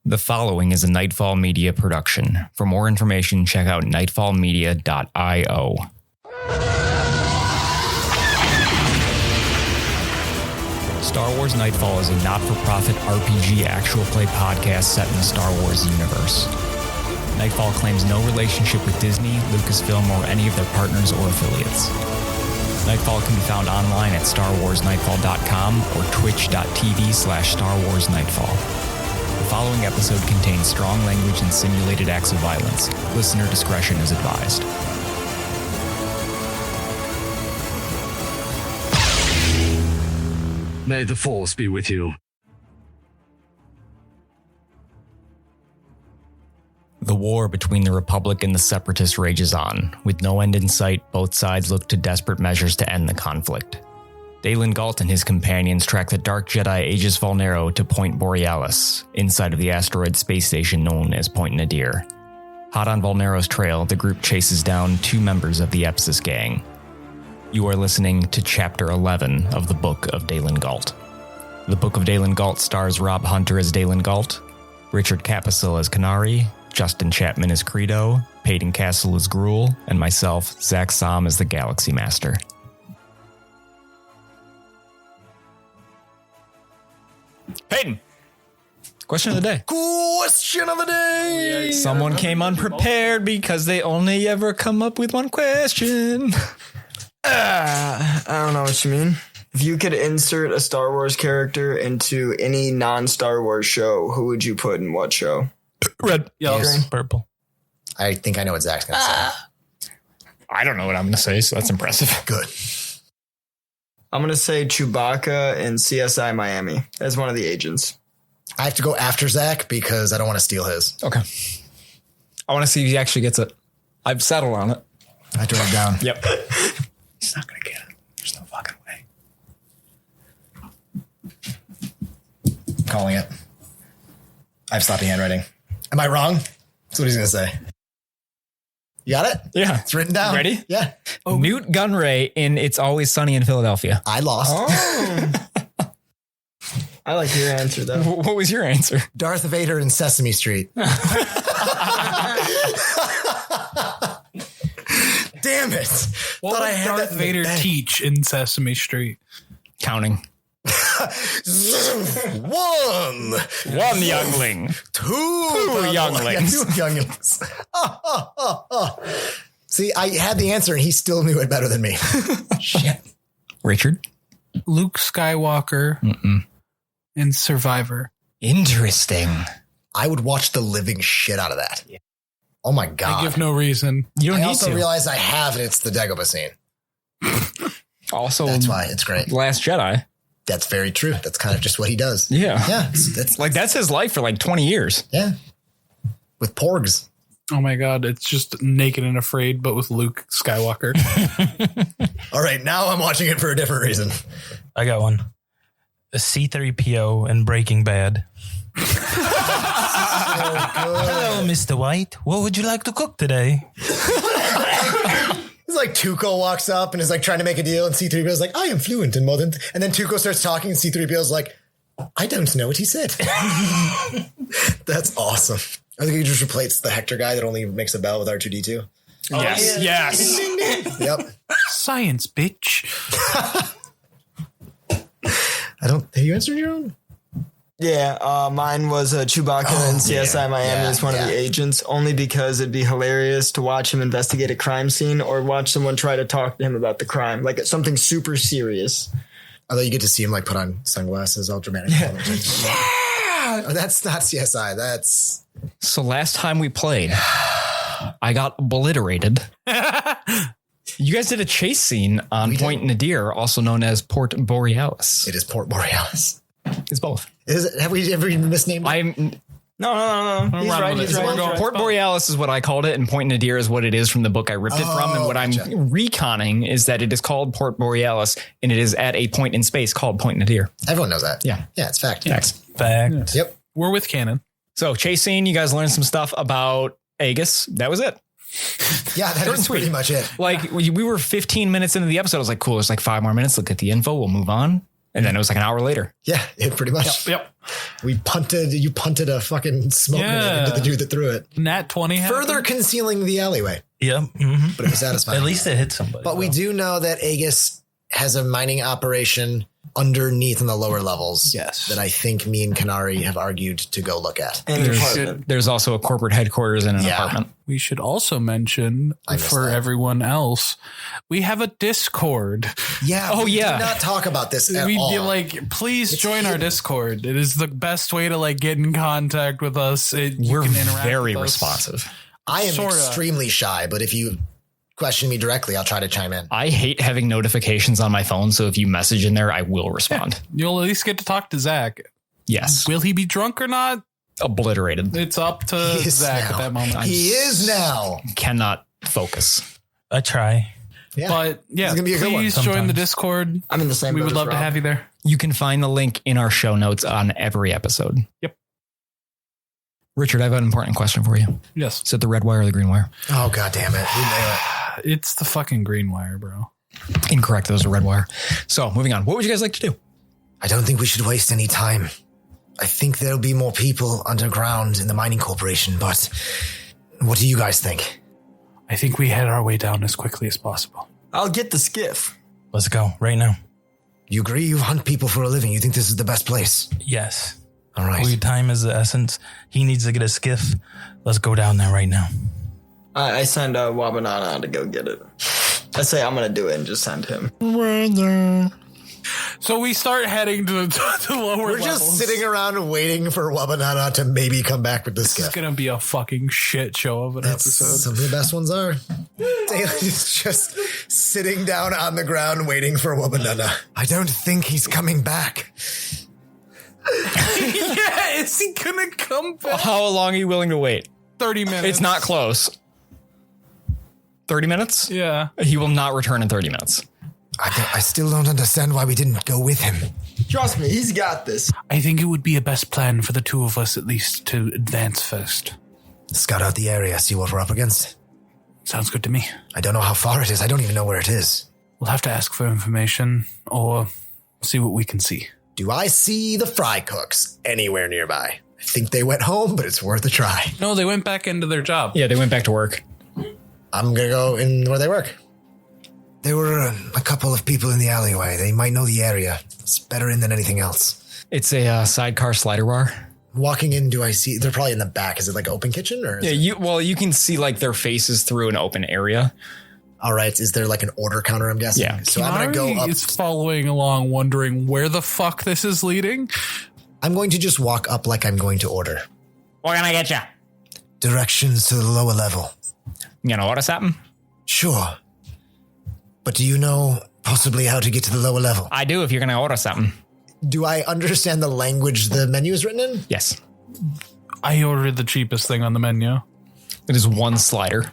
The following is a Nightfall Media production. For more information, check out nightfallmedia.io. Star Wars Nightfall is a not-for-profit RPG actual play podcast set in the Star Wars universe. Nightfall claims no relationship with Disney, Lucasfilm, or any of their partners or affiliates. Nightfall can be found online at starwarsnightfall.com or twitch.tv/StarWarsNightfall. The following episode contains strong language and simulated acts of violence. Listener discretion is advised. May the Force be with you. The war between the Republic and the Separatists rages on. With no end in sight, both sides look to desperate measures to end the conflict. Daelen Gault and his companions track the Dark Jedi Aegis Vulnero to Point Borealis, inside of the asteroid space station known as Point Nadir. Hot on Vulnero's trail, the group chases down two members of the Epsis gang. You are listening to Chapter 11 of the Book of Daelen Gault. The Book of Daelen Gault stars Rob Hunter as Daelen Gault, Richard Caposell as Kinari, Justin Chapman as Kreedo, Paden Castle as Ghruul, and myself, Zakk Saam as the Galaxy Master. Paden! Question of the day. Question of the day! Someone came unprepared because they only ever come up with one question. I don't know what you mean. If you could insert a Star Wars character into any non-Star Wars show, who would you put in what show? Red, yellow, Green. purple. I think I know what Zack's going to say. I don't know what I'm going to say, so that's impressive. Good. I'm going to say Chewbacca in CSI Miami as one of the agents. I have to go after Zakk because I don't want to steal his. Okay. I want to see if he actually gets it. I've settled on it. I turned it down. Yep. He's not going to get it. There's no fucking way. Calling it. I have sloppy handwriting. Am I wrong? That's what he's going to say. You got it? Yeah. It's written down. Ready? Yeah. Oh. Newt Gunray in It's Always Sunny in Philadelphia. I lost. Oh. I like your answer, though. What was your answer? Darth Vader in Sesame Street. Damn it. What would Darth Vader teach in Sesame Street? Counting. One youngling. Two younglings. Yeah, two younglings. See, I had the answer and he still knew it better than me. Shit. Richard? Luke Skywalker and Survivor. Interesting. I would watch the living shit out of that. Yeah. Oh my God. I give no reason. You don't I need also to. realize I have and it's the Dagobah scene. Also, That's why it's great. Last Jedi. That's very true. That's kind of just what he does. Yeah. Yeah. That's his life for like 20 years. Yeah. With porgs. Oh my God. It's just Naked and Afraid, but with Luke Skywalker. All right. Now I'm watching it for a different reason. I got one. A C-3PO in Breaking Bad. Hello, Mr. White. What would you like to cook today? It's like Tuco walks up and is like trying to make a deal, and C-3PO is like, I am fluent in modern. And then Tuco starts talking, and C-3PO is like, I don't know what he said. That's awesome. I think he just replaced the Hector guy that only makes a bell with R2-D2. Oh, yes. Yeah. Yes. Yep. Science, bitch. Have you answered your own? Yeah, mine was Chewbacca in CSI Miami as one of the agents, only because it'd be hilarious to watch him investigate a crime scene or watch someone try to talk to him about the crime, like it's something super serious. Although you get to see him like put on sunglasses, all dramatic. Yeah. Oh, that's not CSI. That's... So last time we played, I got obliterated. You guys did a chase scene on Point Nadir, also known as Port Borealis. It is Port Borealis. It's both. Is it? Have we ever misnamed it? No. He's right. He's right. Port Borealis is what I called it, and Point Nadir is what it is from the book I ripped it from. And what I'm reconning is that it is called Port Borealis, and it is at a point in space called Point Nadir. Everyone knows that. Yeah. Yeah, it's fact. Fact. Yeah. Yep. We're with canon. So chase scene, you guys learned some stuff about Aegis. That was it. Yeah, that is pretty much it. Like we were 15 minutes into the episode. I was like, cool, there's like 5 more minutes. Look at the info. We'll move on. And then it was like an hour later. Yeah, pretty much. Yep. You punted a fucking smoke grenade into the dude that threw it. Nat 20 Further concealing the alleyway. Yep. Mm-hmm. But it was satisfying. At least it hit somebody. But we do know that Aegis has a mining operation underneath in the lower levels. Yes. That I think me and Kinari have argued to go look at. And the apartment. There's also a corporate headquarters and an apartment. We should also mention for everyone else, we have a Discord. Yeah. Oh, yeah. We did not talk about this at We all. do, like, please join our Discord. It is the best way to like get in contact with us. We're very responsive. I am Sorta. extremely shy, but if you question me directly, I'll try to chime in. I hate having notifications on my phone, so if you message in there, I will respond. You'll at least get to talk to Zakk. Yes. Will he be drunk or not? Obliterated. It's up to He is Zakk now. at that moment. He is now. Cannot focus. I try. Yeah. But yeah, It's gonna be a good one please join sometimes. the Discord. I'm in the same We boat would as love to Rob. have you there. You can find the link in our show notes on every episode. Yep. Richard, I have an important question for you. Yes. Is it the red wire or the green wire? Oh, God damn it. We nailed it. It's the fucking green wire, bro. Incorrect. Those are red wire. So moving on. What would you guys like to do? I don't think we should waste any time. I think there'll be more people underground in the mining corporation, but what do you guys think? I think we head our way down as quickly as possible. I'll get the skiff. Let's go right now. You agree you hunt people for a living? You think this is the best place? Yes. All right. Time is the essence. He needs to get a skiff. Let's go down there right now. I send Wabanana to go get it. I say I'm going to do it and just send him. So we start heading to the lower We're levels. just sitting around waiting for Wabanana to maybe come back with the This is skiff. going to be a fucking shit show of an That's episode. some of the best ones are. Daelen is just sitting down on the ground waiting for Wabanana. I don't think he's coming back. Yeah, is he going to come back? How long are you willing to wait? 30 minutes. It's not close. 30 minutes? Yeah. He will not return in 30 minutes. I still don't understand why we didn't go with him. Trust me, he's got this. I think it would be a best plan for the two of us at least to advance first. Scout out the area, see what we're up against. Sounds good to me. I don't know how far it is. I don't even know where it is. We'll have to ask for information or see what we can see. Do I see the fry cooks anywhere nearby? I think they went home, but it's worth a try. No, they went back into their job. Yeah, they went back to work. I'm going to go in where they work. There were a couple of people in the alleyway. They might know the area. It's better in than anything else. It's a sidecar slider bar. Walking in, do I see? They're probably in the back. Is it like open kitchen or? Yeah, you can see like their faces through an open area. All right. Is there like an order counter? I'm guessing. Yeah. So I'm going to go up. Is following along, wondering where the fuck this is leading. I'm going to just walk up like I'm going to order. What can I get you? Directions to the lower level. You gonna order something? Sure. But do you know possibly how to get to the lower level? I do if you're gonna order something. Do I understand the language the menu is written in? Yes. I ordered the cheapest thing on the menu. It is one slider.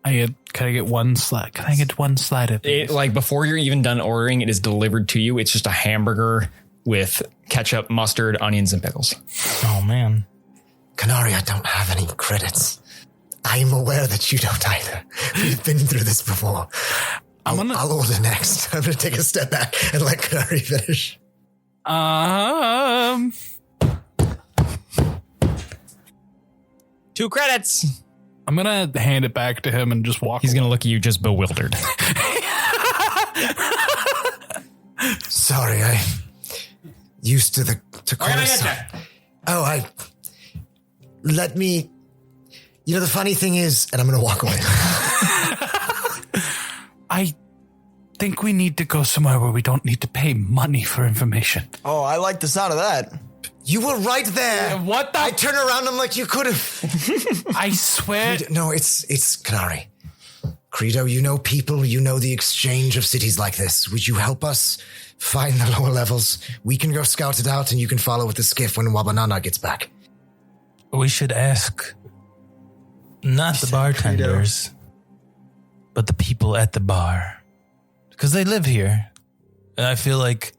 Can I get one slide? Can I get one slider? It, like before you're even done ordering, it is delivered to you. It's just a hamburger with ketchup, mustard, onions, and pickles. Oh, man. Kinari, I don't have any credits. I'm aware that you don't either. We've been through this before. I'll order next. I'm going to take a step back and let Kinari finish. 2 credits. I'm going to hand it back to him and just walk. He's going to look at you just bewildered. Sorry, I used to credits. Oh, let me, you know, the funny thing is, and I'm going to walk away. I think we need to go somewhere where we don't need to pay money for information. Oh, I like the sound of that. You were right there. What the? I turn around, I'm like, you could have. I swear. No, it's Kinari. Kreedo, you know people, you know the exchange of cities like this. Would you help us find the lower levels? We can go scout it out and you can follow with the skiff when Wabanana gets back. We should ask not the bartenders, but the people at the bar. Because they live here. And I feel like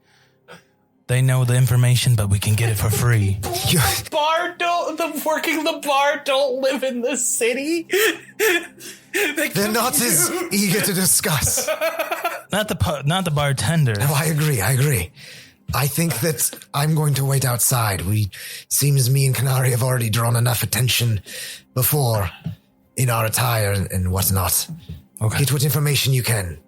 they know the information, but we can get it for free. Working the bar don't live in the city. They're not as eager to discuss. Not the bartender. No, I agree. I think that I'm going to wait outside. Seems me and Kinari have already drawn enough attention before in our attire and whatnot. Okay. Get what information you can.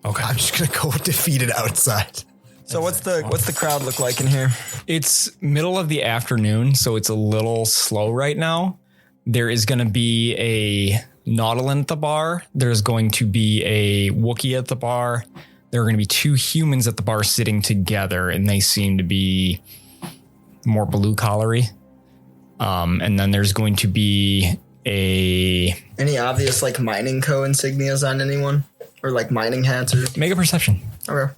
Okay. I'm just going to go defeated outside. So what's the crowd look like in here? It's middle of the afternoon, so it's a little slow right now. There is going to be a Nautilin at the bar. There's going to be a Wookiee at the bar. There are going to be 2 humans at the bar sitting together, and they seem to be more blue-collary. And then there's going to be any obvious like mining co insignias on anyone, or like mining hats, or make a perception. Okay.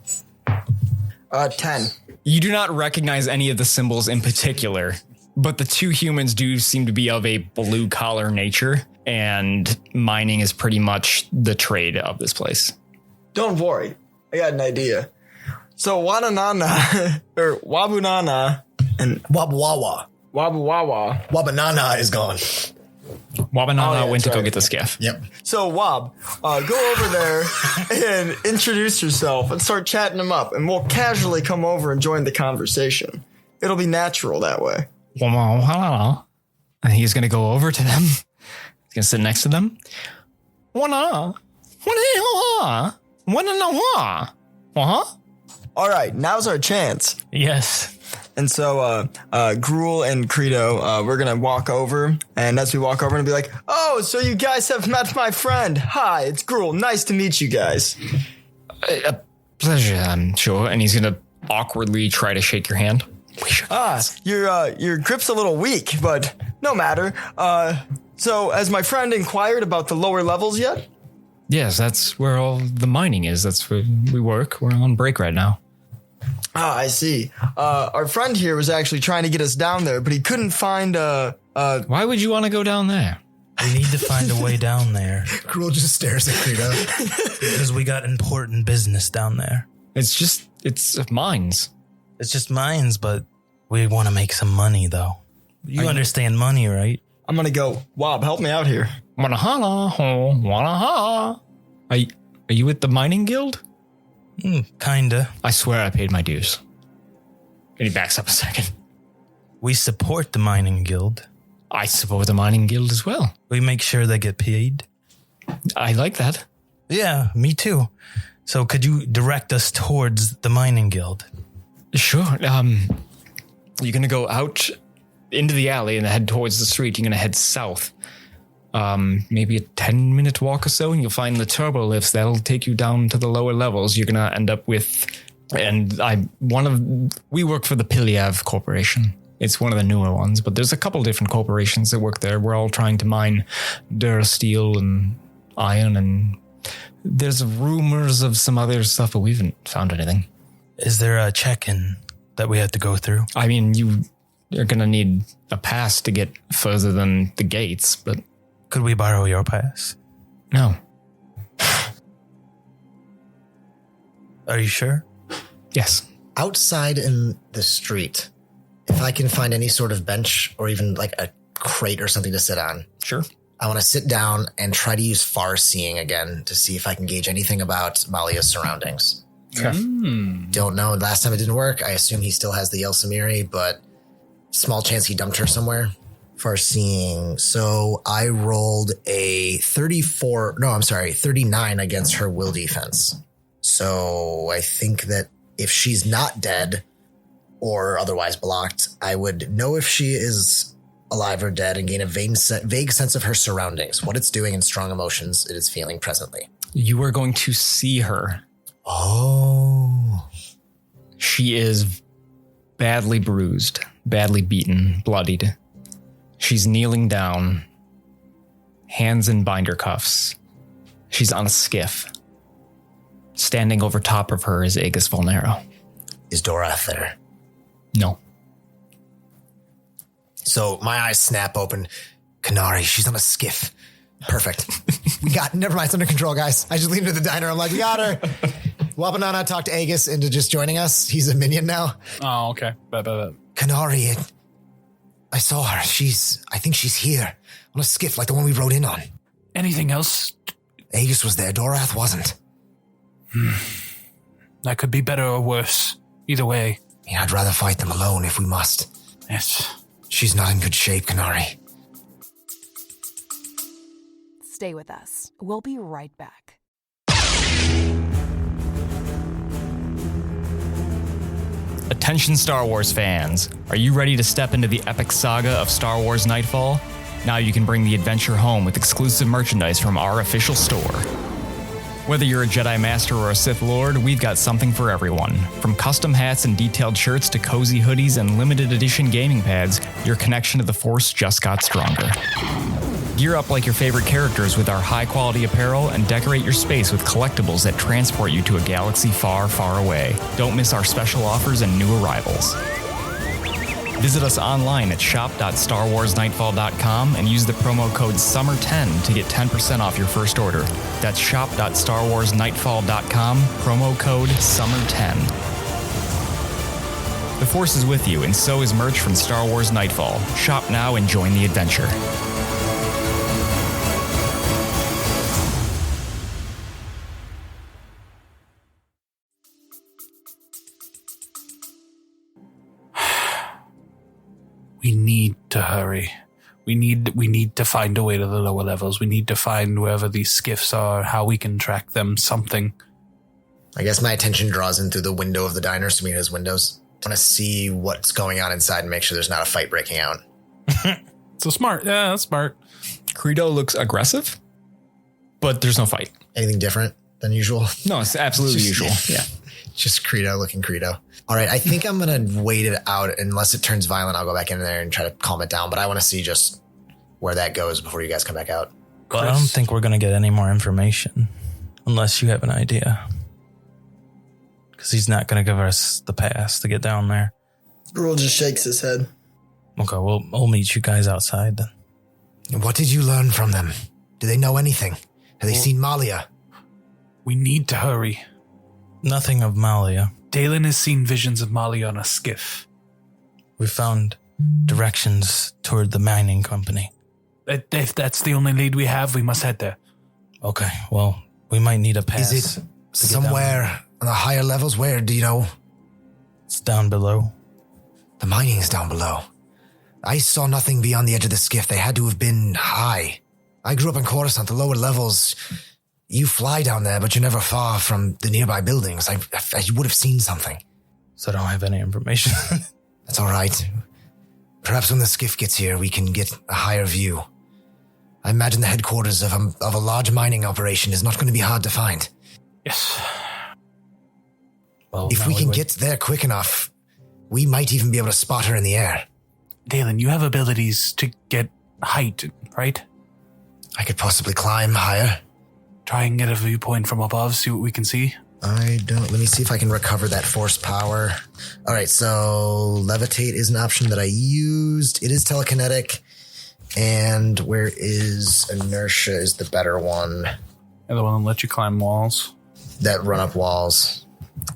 10. You do not recognize any of the symbols in particular, but the 2 humans do seem to be of a blue-collar nature, and mining is pretty much the trade of this place. Don't worry, I got an idea. So Wananana, or Wabunana, and Wabawawa. Wabuwawa. Wabanana is gone. Wabanana went to go right. get the skiff. Yep. So Wab, go over there and introduce yourself and start chatting them up, and we'll casually come over and join the conversation. It'll be natural that way. And he's going to go over to them. He's going to sit next to them. All right, now's our chance. Yes. And so Ghruul and Kreedo, we're going to walk over. And as we walk over, and be like, oh, so you guys have met my friend. Hi, it's Ghruul. Nice to meet you guys. A pleasure, I'm sure. And he's going to awkwardly try to shake your hand. Your grip's a little weak, but no matter. So has my friend inquired about the lower levels yet? Yes, that's where all the mining is. That's where we work. We're on break right now. I see. Our friend here was actually trying to get us down there, but he couldn't find Why would you want to go down there? We need to find a way down there Ghruul just stares at Kreedo. because we got important business down there. It's mines. It's just mines, but we want to make some money, though. You understand money, right? I'm going to go, Wob, help me out here. Are you with the mining guild? Kinda. I swear I paid my dues. And he backs up a second. We support the mining guild. I support the mining guild as well. We make sure they get paid. I like that. Yeah, me too. So could you direct us towards the mining guild? Sure. You're going to go out into the alley and head towards the street. You're going to head south. Maybe a 10-minute walk or so, and you'll find the turbo lifts. That'll take you down to the lower levels. You're going to end up with, we work for the Pilyav Corporation. It's one of the newer ones, but there's a couple different corporations that work there. We're all trying to mine durasteel and iron, and there's rumors of some other stuff, but we haven't found anything. Is there a check-in that we have to go through? I mean, you're going to need a pass to get further than the gates, but... Could we borrow your pass? No. Are you sure? Yes. Outside in the street, if I can find any sort of bench or even like a crate or something to sit on, Sure. I want to sit down and try to use far seeing again to see if I can gauge anything about Malia's surroundings. Okay. Don't know. Last time it didn't work. I assume he still has the Elsamiri, but small chance he dumped her somewhere. Far seeing. So I rolled a 39 against her will defense. So I think that if she's not dead or otherwise blocked, I would know if she is alive or dead and gain a vague sense of her surroundings, what it's doing, and strong emotions it is feeling presently. You are going to see her. Oh. She is badly bruised, badly beaten, bloodied. She's kneeling down, hands in binder cuffs. She's on a skiff. Standing over top of her is Aegis Vulnero. Is Dorath there? No. So my eyes snap open. Kinari, she's on a skiff. Perfect. Never mind, it's under control, guys. I just lean into the diner. I'm like, we got her. Wabanana talked Aegis into just joining us. He's a minion now. Oh, okay. Kinari, I saw her. I think she's here on a skiff like the one we rode in on. Anything else? Aegis was there. Dorath wasn't. That could be better or worse. Either way. Yeah, I'd rather fight them alone if we must. Yes. She's not in good shape, Kinari. Stay with us. We'll be right back. Attention Star Wars fans, are you ready to step into the epic saga of Star Wars Nightfall? Now you can bring the adventure home with exclusive merchandise from our official store. Whether you're a Jedi Master or a Sith Lord, we've got something for everyone. From custom hats and detailed shirts to cozy hoodies and limited edition gaming pads, your connection to the Force just got stronger. Gear up like your favorite characters with our high-quality apparel and decorate your space with collectibles that transport you to a galaxy far, far away. Don't miss our special offers and new arrivals. Visit us online at shop.starwarsnightfall.com and use the promo code SUMMER10 to get 10% off your first order. That's shop.starwarsnightfall.com, promo code SUMMER10. The Force is with you, and so is merch from Star Wars Nightfall. Shop now and join the adventure. We need to hurry. We need to find a way to the lower levels. We need to find wherever these skiffs are, how we can track them, something. I guess my attention draws in through the window of the diner, so his windows. I want to see what's going on inside and make sure there's not a fight breaking out. So smart. Yeah, that's smart. Kreedo looks aggressive, but there's no fight. Anything different than usual? No, it's absolutely usual. Yeah. Just Kreedo looking Kreedo. All right, I think I'm going to wait it out. Unless it turns violent, I'll go back in there and try to calm it down. But I want to see just where that goes before you guys come back out. But I don't think we're going to get any more information unless you have an idea. Because he's not going to give us the pass to get down there. Ghruul just shakes his head. Okay, well, I'll meet you guys outside then. What did you learn from them? Do they know anything? Have they seen Malia? We need to hurry. Nothing of Malia. Daelen has seen visions of Mali on a skiff. We found directions toward the mining company. If that's the only lead we have, we must head there. Okay, well, we might need a pass. Is it somewhere on the higher levels? Where, do you know? It's down below. The mining's down below. I saw nothing beyond the edge of the skiff. They had to have been high. I grew up in Coruscant, the lower levels. You fly down there, but you're never far from the nearby buildings. I would have seen something. So I don't have any information. That's all right. Perhaps when the skiff gets here, we can get a higher view. I imagine the headquarters of a large mining operation is not going to be hard to find. Yes. Well, if we can get there quick enough, we might even be able to spot her in the air. Daelen, you have abilities to get height, right? I could possibly climb higher. Try and get a viewpoint from above, see what we can see. I don't. Let me see if I can recover that force power. All right, so levitate is an option that I used. It is telekinetic. And where is inertia is the better one. The one that lets you climb walls. That run up walls.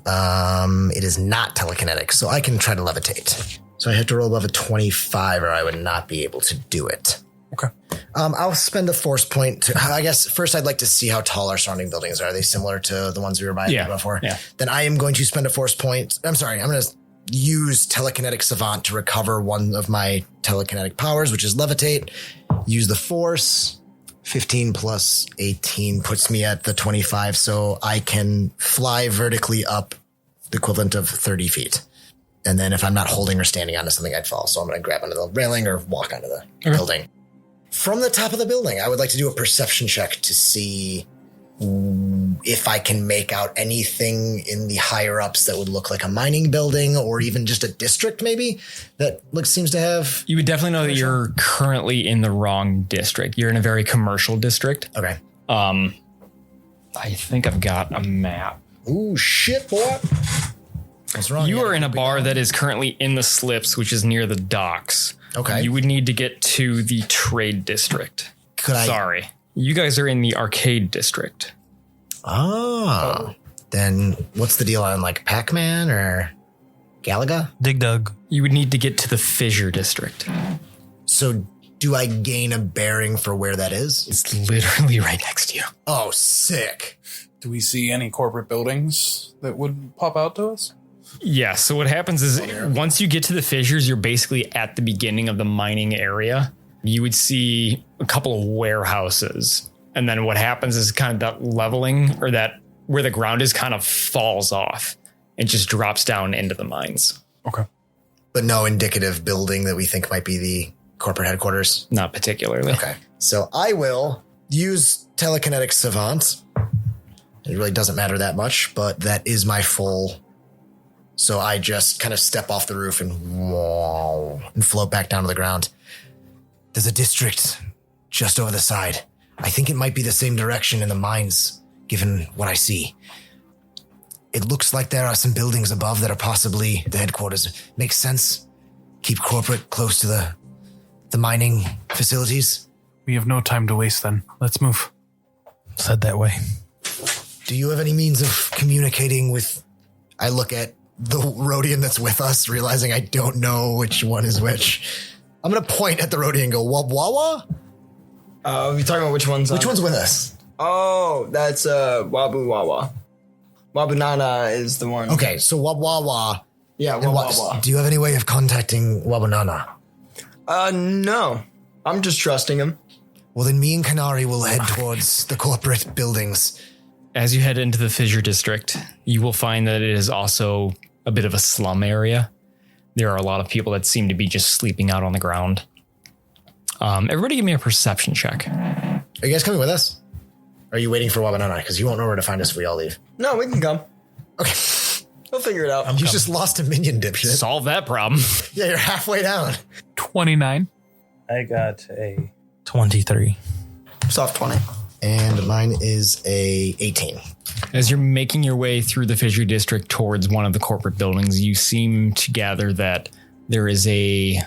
It is not telekinetic, so I can try to levitate. So I have to roll above a 25 or I would not be able to do it. Okay. I'll spend a force point to, I guess first I'd like to see how tall our surrounding buildings are. Are they similar to the ones we were buying before? Yeah. Then I am going to spend a force point. I'm going to use telekinetic savant to recover one of my telekinetic powers, which is levitate. Use the force. 15 plus 18 puts me at the 25. So I can fly vertically up the equivalent of 30 feet. And then if I'm not holding or standing onto something, I'd fall. So I'm going to grab onto the railing or walk onto the building. From the top of the building, I would like to do a perception check to see if I can make out anything in the higher ups that would look like a mining building or even just a district maybe that seems to have... You would definitely know that you're currently in the wrong district. You're in a very commercial district. Okay. I think I've got a map. Ooh, shit, boy. What's wrong? You are in a bar that is currently in the slips, which is near the docks. Okay. You would need to get to the trade district. Sorry. You guys are in the arcade district. Oh. Then what's the deal on like Pac-Man or Galaga? Dig Dug. You would need to get to the fissure district. So do I gain a bearing for where that is? It's literally right next to you. Oh, sick. Do we see any corporate buildings that would pop out to us? Yeah, so what happens is once you get to the fissures, you're basically at the beginning of the mining area. You would see a couple of warehouses. And then what happens is kind of that leveling, or that where the ground is, kind of falls off and just drops down into the mines. Okay. But no indicative building that we think might be the corporate headquarters? Not particularly. Okay. So I will use telekinetic savant. It really doesn't matter that much, but that is my full. So I just kind of step off the roof and float back down to the ground. There's a district just over the side. I think it might be the same direction in the mines, given what I see. It looks like there are some buildings above that are possibly the headquarters. Makes sense. Keep corporate close to the mining facilities. We have no time to waste then. Let's move. Said that way. Do you have any means of communicating with... I look at the Rhodian that's with us, realizing I don't know which one is which. I'm going to point at the Rhodian and go, Wabwawa? You're talking about which one's Which one's with us? Oh, that's Wabu Wawa. Wabunana is the one. Okay, so Wabwawa. Yeah, Wawa. Do you have any way of contacting Wabunana? No. I'm just trusting him. Well, then me and Kinari will head towards the corporate buildings. As you head into the fissure district, you will find that it is also a bit of a slum area. There are a lot of people that seem to be just sleeping out on the ground. Everybody give me a perception check. Are you guys coming with us? Or are you waiting for Wabunana? Because you won't know where to find us if we all leave. No, we can come. Okay. We'll figure it out. You just lost a minion, dipshit. Solve that problem. Yeah, you're halfway down. 29. I got a 23. Soft 20. And mine is a 18. As you're making your way through the fissure district towards one of the corporate buildings, you seem to gather that there is a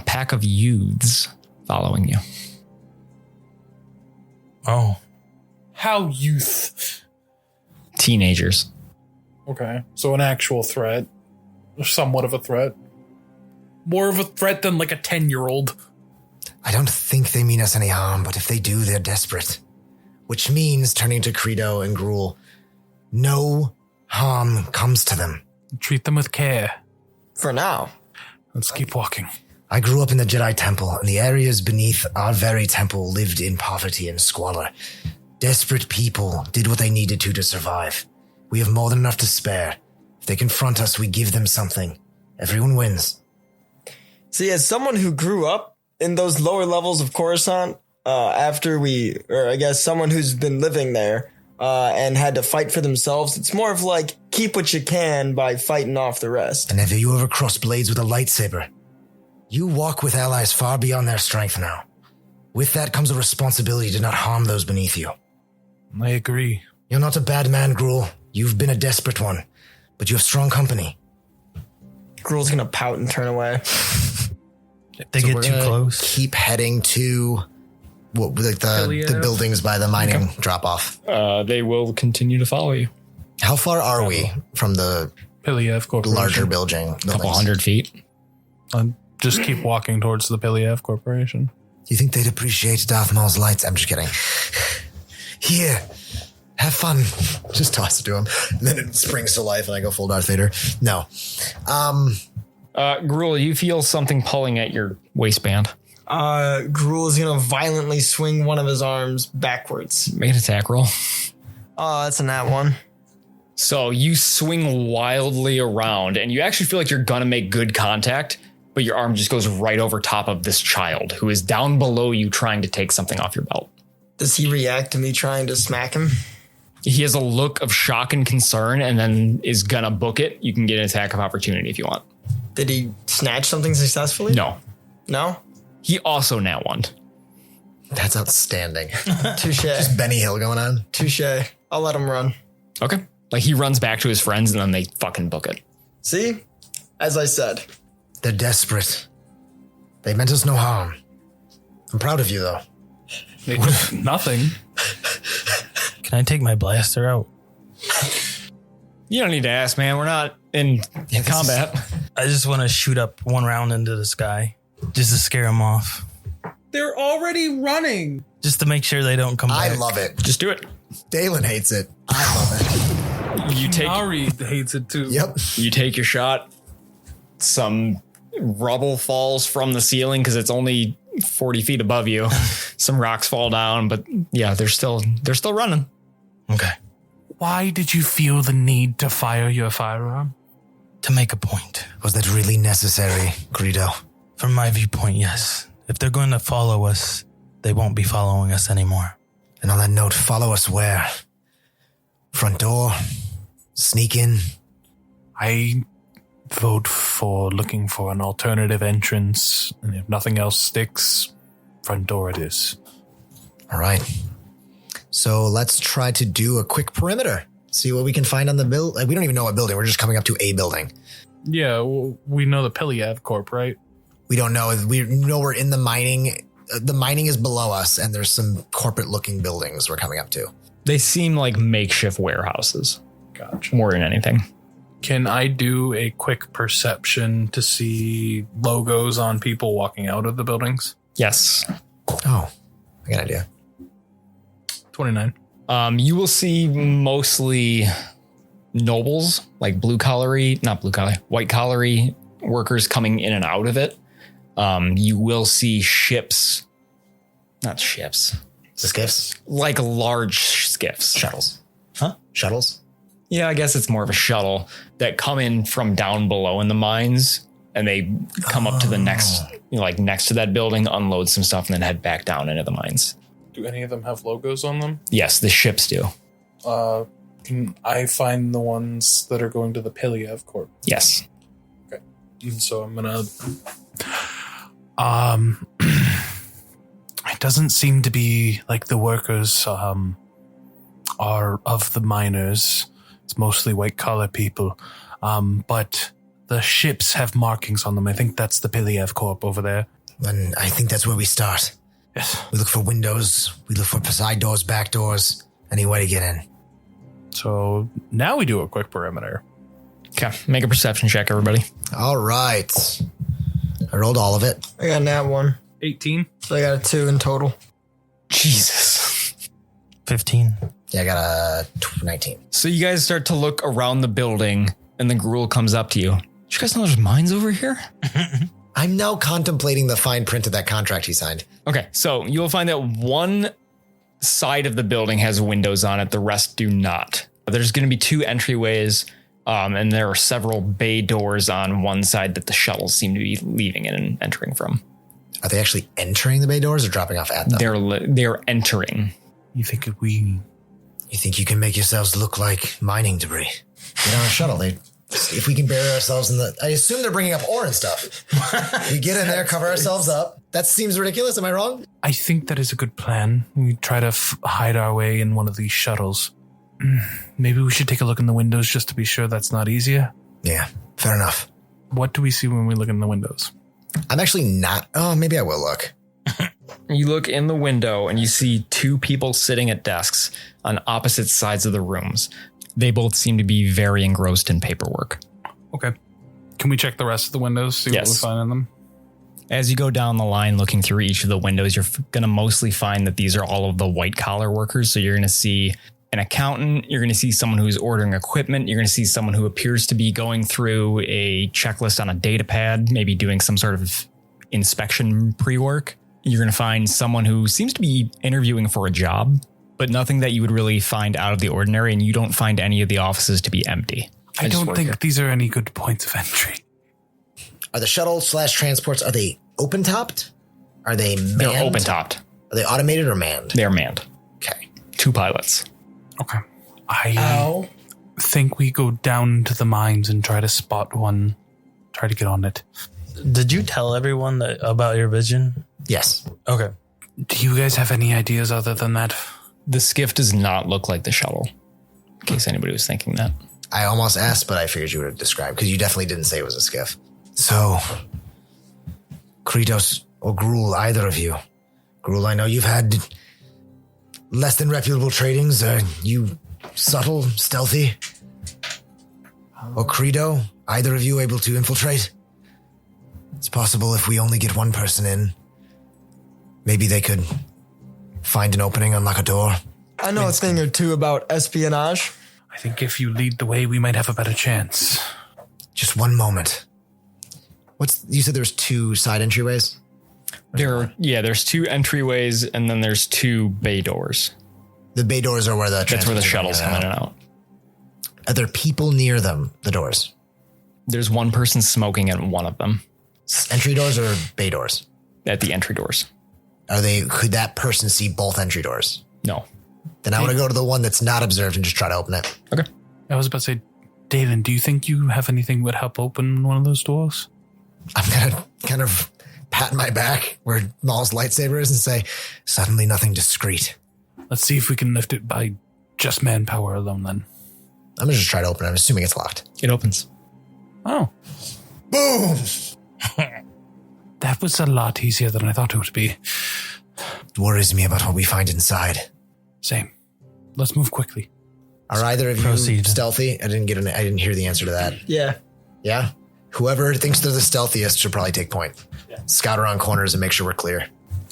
pack of youths following you. Oh. How youth? Teenagers. Okay. So an actual threat. Somewhat of a threat. More of a threat than like a 10-year-old. I don't think they mean us any harm, but if they do, they're desperate. Which means, turning to Kreedo and Ghruul, no harm comes to them. Treat them with care. For now. Let's keep walking. I grew up in the Jedi Temple, and the areas beneath our very temple lived in poverty and squalor. Desperate people did what they needed to survive. We have more than enough to spare. If they confront us, we give them something. Everyone wins. See, as someone who grew up in those lower levels of Coruscant, someone who's been living there and had to fight for themselves, it's more of like, keep what you can by fighting off the rest. And if you ever cross blades with a lightsaber, you walk with allies far beyond their strength now. With that comes a responsibility to not harm those beneath you. I agree. You're not a bad man, Ghruul. You've been a desperate one, but you have strong company. Gruul's gonna pout and turn away. If they get too close. Keep heading to the buildings by the mining drop-off. They will continue to follow you. How far are we from the Piliev Corporation. larger building? A couple 100 feet. Just keep walking towards the Piliev Corporation. Do you think they'd appreciate Darth Maul's lights? I'm just kidding. Here, have fun. Just toss it to him. And then it springs to life and I go full Darth Vader. No. Ghruul, you feel something pulling at your waistband. Ghruul is gonna violently swing one of his arms backwards. Make an attack roll. Oh, that's a nat one. So you swing wildly around and you actually feel like you're gonna make good contact, but your arm just goes right over top of this child who is down below you trying to take something off your belt. Does he react to me trying to smack him? He has a look of shock and concern and then is gonna book it. You can get an attack of opportunity if you want. Did he snatch something successfully? No. No? He also nat one. That's outstanding. Touche. Just Benny Hill going on. Touche. I'll let him run. Okay. Like he runs back to his friends and then they fucking book it. See? As I said. They're desperate. They meant us no harm. I'm proud of you, though. Nothing. Can I take my blaster out? You don't need to ask, man. We're not in combat. I just want to shoot up one round into the sky just to scare them off. They're already running. Just to make sure they don't come back. I love it. Just do it. Daelen hates it. I love it. Kinari hates it too. Yep. You take your shot. Some rubble falls from the ceiling because it's only 40 feet above you. Some rocks fall down, but yeah, they're still running. Okay. Why did you feel the need to fire your firearm? To make a point. Was that really necessary, Kreedo? From my viewpoint, yes. If they're going to follow us, they won't be following us anymore. And on that note, follow us where? Front door? Sneak in? I vote for looking for an alternative entrance, and if nothing else sticks, front door it is. All right. So let's try to do a quick perimeter. See what we can find on the build. We don't even know what building. We're just coming up to a building. Yeah, well, we know the Piliev Corp, right? We don't know. We know we're in the mining. The mining is below us, and there's some corporate-looking buildings we're coming up to. They seem like makeshift warehouses. Gotcha. More than anything. Can I do a quick perception to see logos on people walking out of the buildings? Yes. Oh, I got an idea. 29. You will see mostly nobles, like white collar workers coming in and out of it. You will see ships, not ships, Skiffs? like large skiffs. Shuttles. Huh? Shuttles? Yeah, I guess it's more of a shuttle that come in from down below in the mines, and they come up to the next to that building, unload some stuff, and then head back down into the mines. Do any of them have logos on them? Yes, the ships do. Can I find the ones that are going to the Piliev Corp? Yes. Okay. And so I'm gonna... it doesn't seem to be like the workers are of the miners. It's mostly white-collar people. But the ships have markings on them. I think that's the Piliev Corp over there. Then I think that's where we start. Yes. We look for windows. We look for side doors, back doors, any way to get in. So now we do a quick perimeter. Okay, make a perception check, everybody. All right. I rolled all of it. I got that one. 18. So I got a 2 in total. Jesus. 15. Yeah, I got a 19. So you guys start to look around the building, and the Ghruul comes up to you. Did you guys know there's mines over here? I'm now contemplating the fine print of that contract he signed. Okay, so you'll find that one side of the building has windows on it. The rest do not. There's going to be 2 entryways, and there are several bay doors on one side that the shuttles seem to be leaving in and entering from. Are they actually entering the bay doors or dropping off at them? They're entering. You think You think you can make yourselves look like mining debris? Get on a shuttle. If we can bury ourselves in the... I assume they're bringing up ore and stuff. We get in there, cover ourselves up. That seems ridiculous. Am I wrong? I think that is a good plan. We try to hide our way in one of these shuttles. Maybe we should take a look in the windows just to be sure that's not easier. Yeah, fair enough. What do we see when we look in the windows? I'm actually not... Oh, maybe I will look. You look in the window and you see 2 people sitting at desks on opposite sides of the rooms. They both seem to be very engrossed in paperwork. Okay. Can we check the rest of the windows, see what we find in them? As you go down the line looking through each of the windows, you're going to mostly find that these are all of the white collar workers. So you're going to see an accountant, you're going to see someone who's ordering equipment, you're going to see someone who appears to be going through a checklist on a data pad, maybe doing some sort of inspection pre-work. You're going to find someone who seems to be interviewing for a job, but nothing that you would really find out of the ordinary, and you don't find any of the offices to be empty. I don't think these are any good points of entry. Are the shuttle/transports, are they open-topped? Are they manned? They're open-topped. Are they automated or manned? They're manned. Okay. 2 pilots. Okay. I think we go down to the mines and try to spot one, try to get on it. Did you tell everyone about your vision? Yes. Okay. Do you guys have any ideas other than that? The skiff does not look like the shuttle, in case anybody was thinking that. I almost asked, but I figured you would have described, because you definitely didn't say it was a skiff. So, Kreedo or Ghruul, either of you. Ghruul, I know you've had less than reputable tradings. You subtle, stealthy? Or Kreedo, either of you able to infiltrate? It's possible if we only get one person in, maybe they could find an opening, unlock a door. I know a thing or two about espionage. I think if you lead the way, we might have a better chance. Just one moment. You said there's 2 side entryways? There's 2 entryways and then there's 2 bay doors. The bay doors are where that's where the shuttles come in and out. Are there people near them, the doors? There's one person smoking at one of them. Entry doors or bay doors? At the entry doors. Could that person see both entry doors? No. Then I want to go to the one that's not observed and just try to open it. Okay. I was about to say, Daelen, do you think you have anything that would help open one of those doors? I'm going to kind of pat my back where Maul's lightsaber is and say, suddenly nothing discreet. Let's see if we can lift it by just manpower alone then. I'm going to just try to open it. I'm assuming it's locked. It opens. Oh. Boom! That was a lot easier than I thought it would be. It worries me about what we find inside. Same. Let's move quickly. Are either of you stealthy? I didn't hear the answer to that. Yeah. Yeah? Whoever thinks they're the stealthiest should probably take point. Yeah. Scout around corners and make sure we're clear.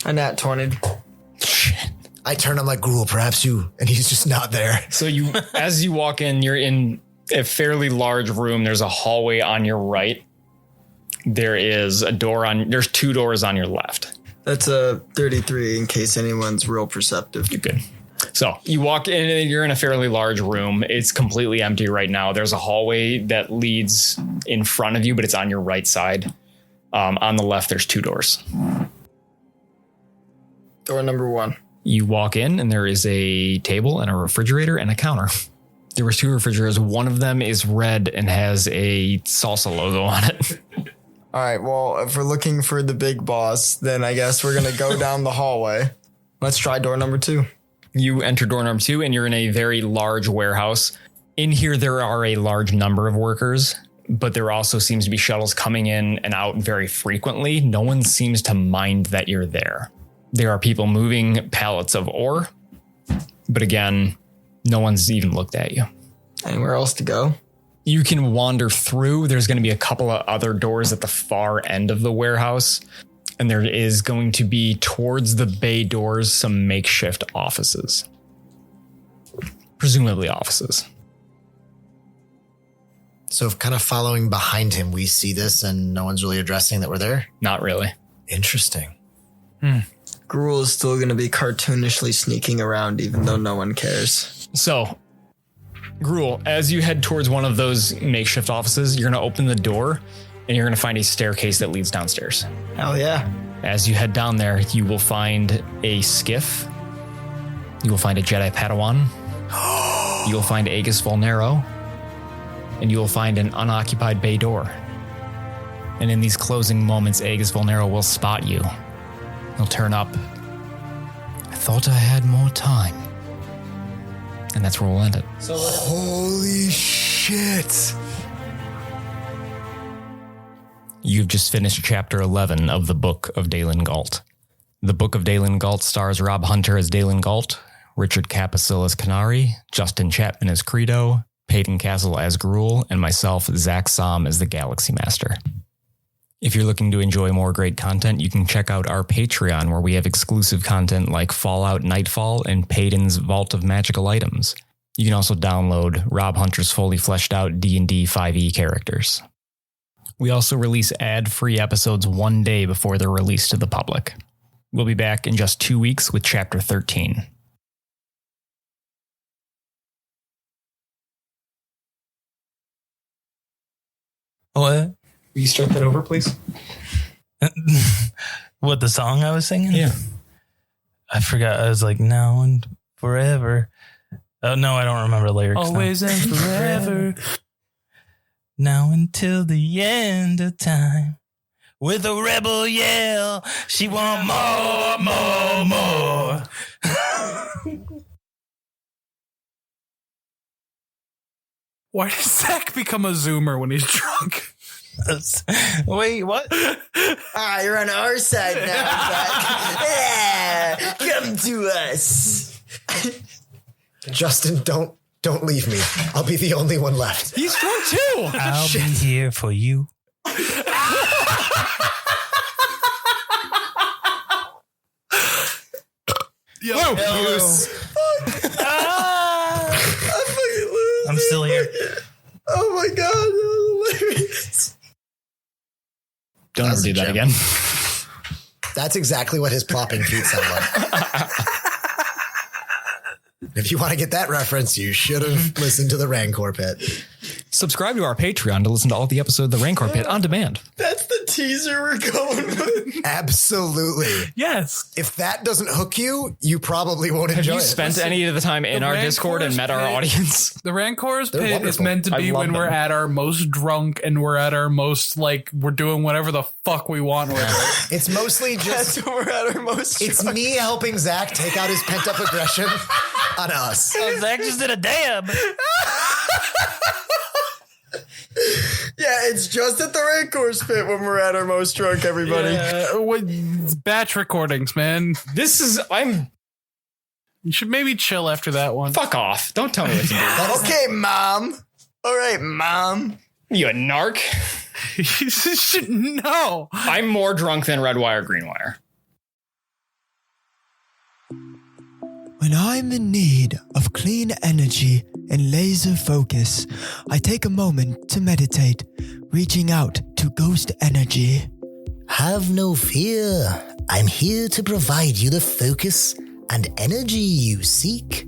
I nat 20. Shit. I turn, I'm like, Ghruul, perhaps you, and he's just not there. So as you walk in, you're in a fairly large room. There's a hallway on your right. There's 2 doors on your left. That's a 33 in case anyone's real perceptive. You're good. So you walk in and you're in a fairly large room. It's completely empty right now. There's a hallway that leads in front of you, but it's on your right side. On the left, there's 2 doors. Door number 1. You walk in and there is a table and a refrigerator and a counter. There were 2 refrigerators. One of them is red and has a salsa logo on it. All right. Well, if we're looking for the big boss, then I guess we're going to go down the hallway. Let's try door number 2. You enter door number 2 and you're in a very large warehouse. In here, there are a large number of workers, but there also seems to be shuttles coming in and out very frequently. No one seems to mind that you're there. There are people moving pallets of ore, but again, no one's even looked at you. Anywhere else to go? You can wander through. There's going to be a couple of other doors at the far end of the warehouse. And there is going to be towards the bay doors some makeshift offices. Presumably offices. So kind of following behind him, we see this and no one's really addressing that we're there? Not really. Interesting. Ghruul is still going to be cartoonishly sneaking around even though no one cares. So, Ghruul, as you head towards one of those makeshift offices, you're going to open the door and you're going to find a staircase that leads downstairs. Hell yeah. As you head down there, you will find a skiff. You will find a Jedi Padawan. You will find Aegis Vulnero. And you will find an unoccupied bay door. And in these closing moments, Aegis Vulnero will spot you. He'll turn up. I thought I had more time. And that's where we'll end it. Holy shit. You've just finished chapter 11 of the Book of Daelen Gault. The Book of Daelen Gault stars Rob Hunter as Daelen Gault, Richard Caposell as Kinari, Justin Chapman as Kreedo, Paden Castle as Ghruul, and myself, Zakk Saam, as the Galaxy Master. If you're looking to enjoy more great content, you can check out our Patreon, where we have exclusive content like Fallout Nightfall and Paden's Vault of Magical Items. You can also download Rob Hunter's fully fleshed out D&D 5e characters. We also release ad-free episodes one day before they're released to the public. We'll be back in just 2 weeks with Chapter 13. What? Will you start that over, please? What, the song I was singing? Yeah. I forgot. I was like, now and forever. Oh, no, I don't remember the lyrics. Always and forever. Now until the end of time. With a rebel yell, she want more, more, more. Why does Zakk become a zoomer when he's drunk? Wait, what? You're on our side now, Zakk. Yeah, come to us. Justin, don't leave me. I'll be the only one left. He's drunk too. I'll be here for you. Yo, I fucking lose. I'm still here. Oh my god, that was hilarious. Don't ever do that again. That's exactly what his plopping feet sound like. If you want to get that reference, you should have listened to the Rancor Pit. Subscribe to our Patreon to listen to all the episodes of the Rancor Pit on demand. That's the teaser we're going with. Absolutely. Yes. If that doesn't hook you, you probably won't Have enjoy you it. spent any of the time in our Discord and met our audience? The Rancor's They're Pit is wonderful. meant to I be love when we're them. at our most drunk and we're at our most, like, we're doing whatever the fuck we want with it. It's mostly just That's when we're at our most. it's me helping Zakk take out his pent up aggression on us. Zakk just did a dab. Yeah, it's just at the Rancor's Pit when we're at our most drunk, everybody. Batch recordings, man. You should maybe chill after that one. Fuck off. Don't tell me what to do. Okay, Mom. All right, Mom. You a narc? No. I'm more drunk than Red Wire, Green Wire. When I'm in need of clean energy and laser focus, I take a moment to meditate, reaching out to ghost energy. Have no fear. I'm here to provide you the focus and energy you seek.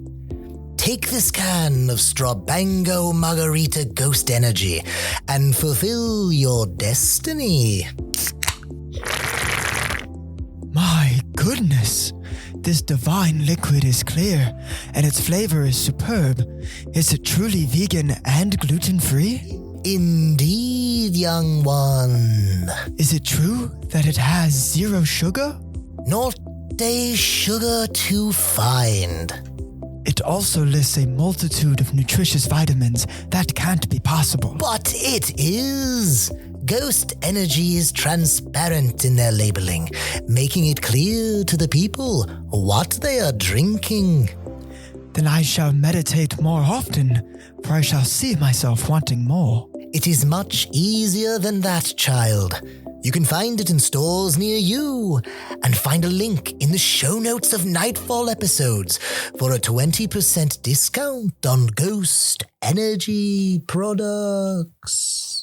Take this can of Strabango Margarita Ghost Energy and fulfill your destiny. My goodness, this divine liquid is clear and its flavor is superb. Is it truly vegan and gluten-free? Indeed, young one. Is it true that it has 0 sugar? Not a sugar to find. It also lists a multitude of nutritious vitamins. That can't be possible. But it is. Ghost Energy is transparent in their labeling, making it clear to the people what they are drinking. Then I shall meditate more often, for I shall see myself wanting more. It is much easier than that, child. You can find it in stores near you, and find a link in the show notes of Nightfall episodes for a 20% discount on Ghost Energy products.